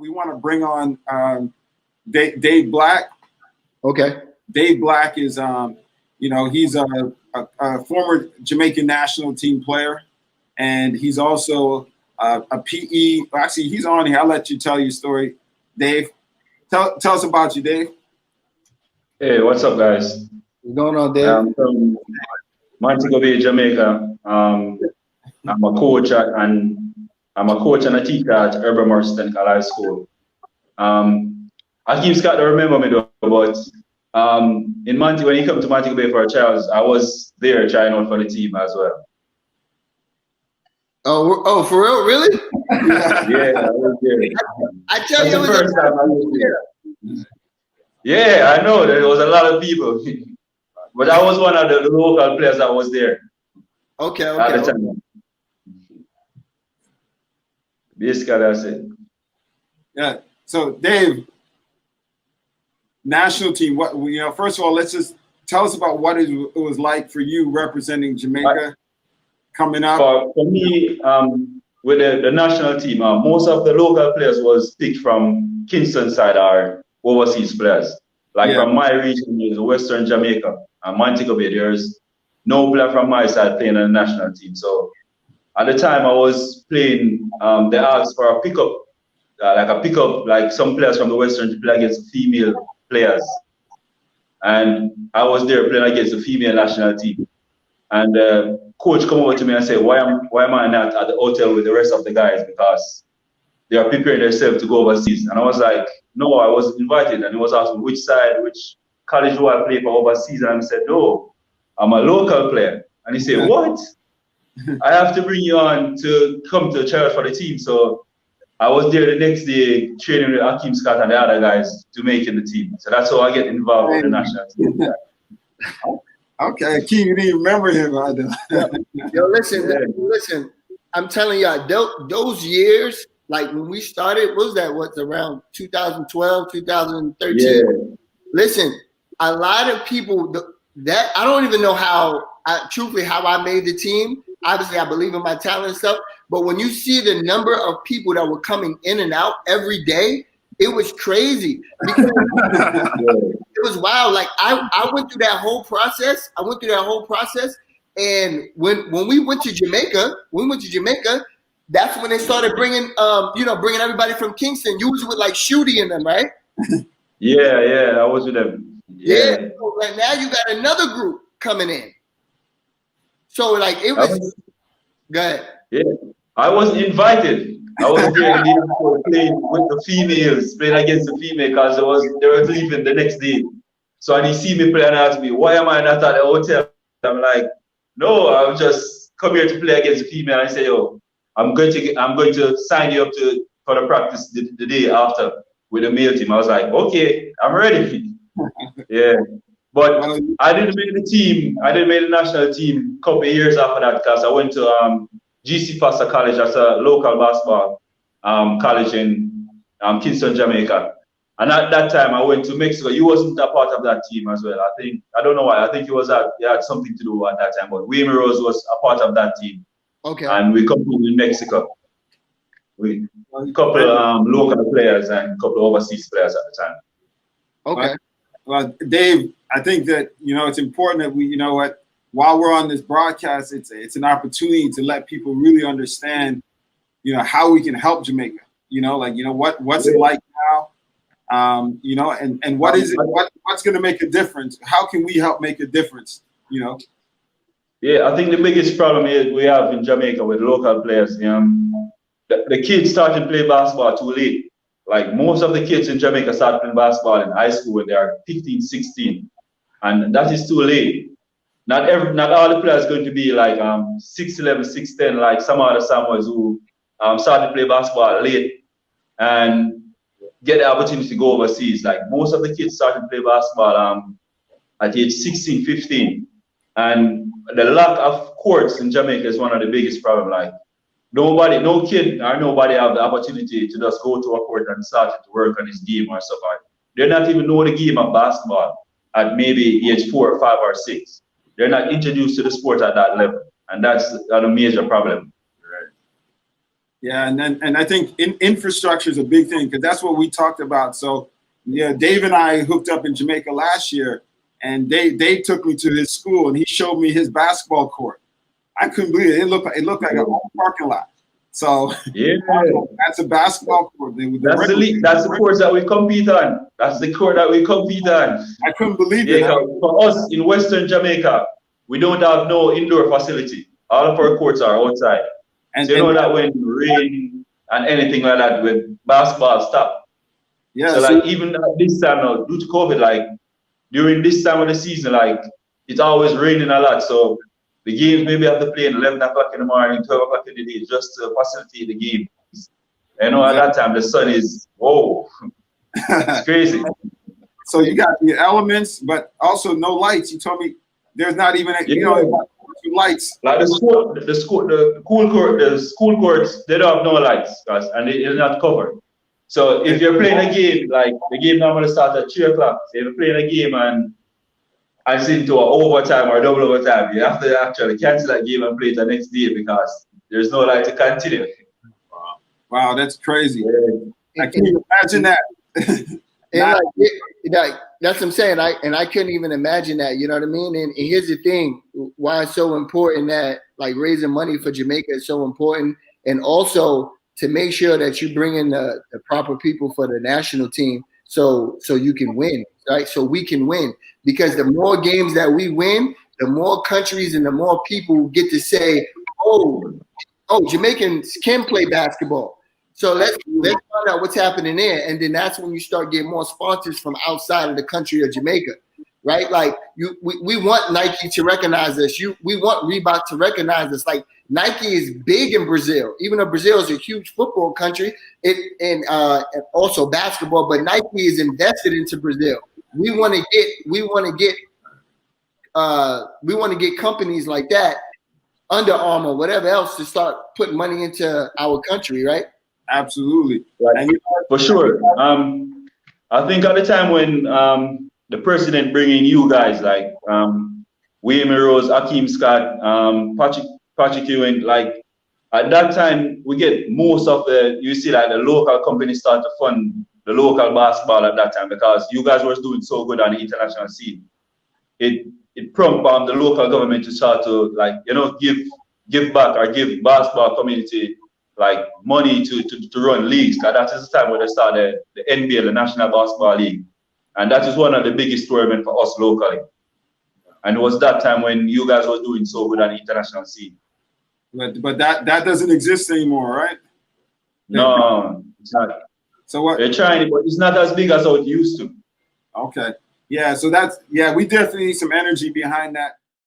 to bring on Dave Black. Okay. Dave Black is he's a former Jamaican national team player, and he's also a PE. Actually, he's on here. I'll let you tell your story, Dave. Tell us about you, Dave. Hey, what's up, guys? What's going on, Dave? I'm from Montego Bay, Jamaica. I'm a coach and a teacher at Urban Morris Technical High School. Akeem Scott don't remember me though, but when he came to Montego Bay for a trials, I was there trying out for the team as well. Oh, for real? Really? Yeah, I was there. I tell you, the first time I was there. Yeah, I know there was a lot of people, but I was one of the local players that was there. Okay. At the time. Basically, that's it. Yeah. So, Dave, national team. First of all, let's just tell us about what it was like for you representing Jamaica coming up. For me, with the national team, most of the local players was picked from Kingston side or overseas players. From my region, is Western Jamaica and Montego Bay. There's no player from my side playing on the national team. So at the time I was playing, they asked for a pickup, like some players from the Western to play against female players. And I was there playing against the female national team. And coach come over to me and say, why am I not at the hotel with the rest of the guys? Because they are preparing themselves to go overseas. And I was like, no, I wasn't invited. And he was asking which college do I play for overseas? And I said, no, I'm a local player. And he said, what? I have to bring you on to come to church for the team. So I was there the next day training with Akeem Scott and the other guys to make it the team. So that's how I get involved with the national team. Okay, Akeem, you didn't remember him either. Yo, listen. I'm telling y'all, those years, like when we started, what was that? What's around 2012, 2013? Yeah. Listen, a lot of people that I don't even know how I made the team. Obviously, I believe in my talent and stuff. But when you see the number of people that were coming in and out every day, it was crazy. Because it was wild. Like I went through that whole process. And when we went to Jamaica, that's when they started bringing everybody from Kingston. You was with like Shooty and them, right? Yeah, I was with them. Yeah. So like now you got another group coming in. So like it was. Go ahead. Yeah, I was invited. I was there playing with the females, playing against the female because they were leaving the next day. So and he see me play and asked me, why am I not at the hotel? I'm like, no, I'm just come here to play against the female. And I say, yo, I'm going to sign you up for the practice the day after with the male team. I was like, okay, I'm ready. Yeah. But I didn't make the team. I didn't make the national team a couple of years after that because I went to GC Foster College. That's a local basketball college in Kingston, Jamaica. And at that time, I went to Mexico. He wasn't a part of that team as well. I don't know why. I think he had something to do at that time. But Wayne Rose was a part of that team. Okay. And we competed in Mexico. We a couple local players and a couple of overseas players at the time. Okay. Well, Dave, I think that it's important that we, while we're on this broadcast, it's an opportunity to let people really understand, how we can help Jamaica. What's it like now, and what is it? What's going to make a difference? How can we help make a difference? Yeah, I think the biggest problem we have in Jamaica with local players, the kids start to play basketball too late. Like most of the kids in Jamaica start playing basketball in high school when they are 15, 16. And that is too late. Not all the players are going to be like 6'11", 6'10", like some other Samoans who start to play basketball late and get the opportunity to go overseas. Like most of the kids start to play basketball at age 16, 15. And the lack of courts in Jamaica is one of the biggest problems. Like no kid or nobody have the opportunity to just go to a court and start to work on his game or stuff like that. They're not even know the game of basketball at maybe age 4 or 5 or 6. They're not introduced to the sport at that level. And that's a major problem. Yeah, and I think infrastructure is a big thing because that's what we talked about. So yeah, Dave and I hooked up in Jamaica last year, and they took me to his school and he showed me his basketball court. I couldn't believe it. It looked like a whole parking lot. So Yeah, that's a basketball court. that's the courts that we compete on. That's the court that we compete on. I couldn't believe Yeah, it. for us in Western Jamaica, we don't have no indoor facility. All of our courts are outside. And, so you know that when rain and anything like that, when basketball stop. Yeah. So like even at this time now, due to COVID, like during this time of the season, like it's always raining a lot. So the games maybe have to play at 11 o'clock in the morning, 12 o'clock in the day, just to facilitate the games. You know, at that time the sun is it's crazy. So you got the elements, but also no lights. You told me there's not even lights. Like the school courts, they don't have no lights, and it's not covered. So if you're playing a game, like the game normally starts at 3 o'clock. So if you're playing a game and it's into an overtime or double overtime, you have to actually cancel that game and play it the next day because there's no light to continue. Wow, that's crazy. I can't even imagine that. And that's what I'm saying. I couldn't even imagine that. You know what I mean? And here's the thing: why it's so important that like raising money for Jamaica is so important, and also to make sure that you bring in the proper people for the national team, so you can win, right? So we can win, because the more games that we win, the more countries and the more people get to say, oh, Jamaicans can play basketball. So let's find out what's happening there, and then that's when you start getting more sponsors from outside of the country of Jamaica, right? Like we want Nike to recognize us. We want Reebok to recognize us. Like Nike is big in Brazil, even though Brazil is a huge football country, and also basketball. But Nike is invested into Brazil. We want to get companies like that, Under Armour, whatever else, to start putting money into our country, right? Absolutely. For sure. I think at the time when the president bringing you guys like William Rose, Akeem Scott, Patrick Ewing, like at that time we get most of the local companies start to fund the local basketball at that time because you guys were doing so good on the international scene. It prompted the local government to start to give back or give basketball community like money to run leagues, because that is the time when they started the NBA, the National Basketball League. And that is one of the biggest tournaments for us locally. And it was that time when you guys were doing so good on the international scene. But that doesn't exist anymore, right? No, it's not. So what? They're trying, but it's not as big as how it used to. Okay. Yeah, so we definitely need some energy behind that.